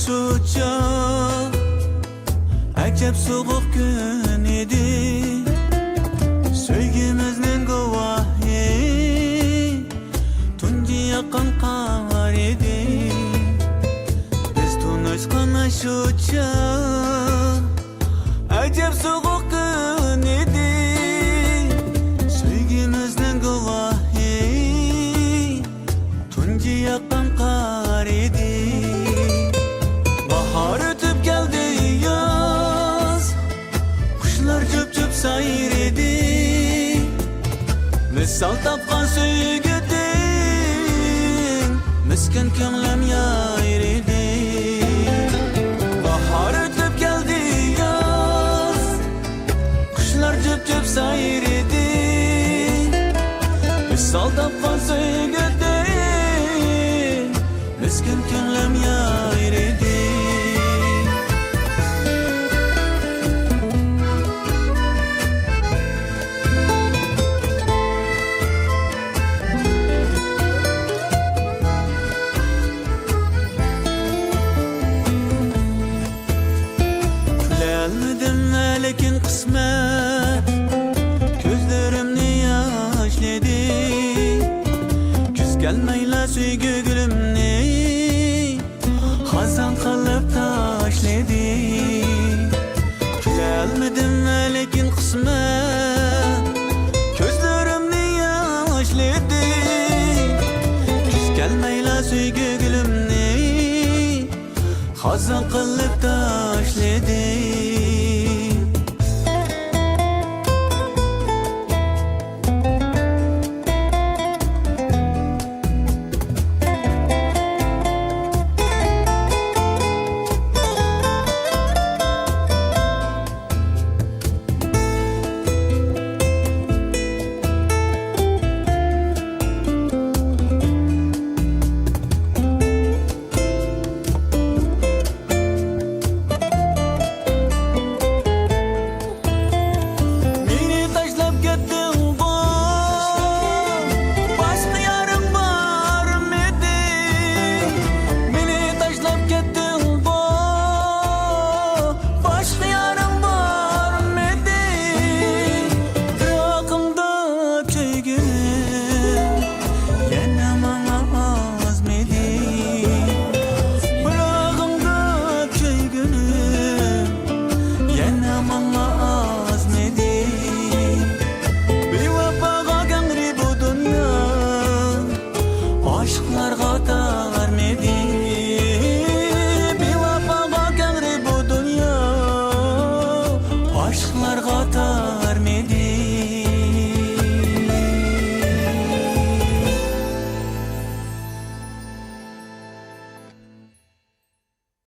qanashuvchi ajab sovuq kun edi. Sevgimizning guvohi tunji yaqin qamar edi. Biz tunish qanashuvchi ajab sovuq kun edi. Sevgimizning guvohi tunji yaqin qar edi. Bahar ötüp geldi yaz, kuşlar cüp cüp sayır edi. Misal tapkan söygüdün, miskin könglim yayır edi. Bahar ötüp geldi yaz, kuşlar cüp cüp sayır edi. Misal tapkan söygüdün, miskin könglim yayır edi. Lekin kısmet gözlerimni yaşladı. Küs gelmeyle söygü gülümni hazan kalıp taşladı. Gelmedim lekin kısmet gözlerimni yaşladı. Küs gelmeyle söygü gülümni hazan kalıp taşladı.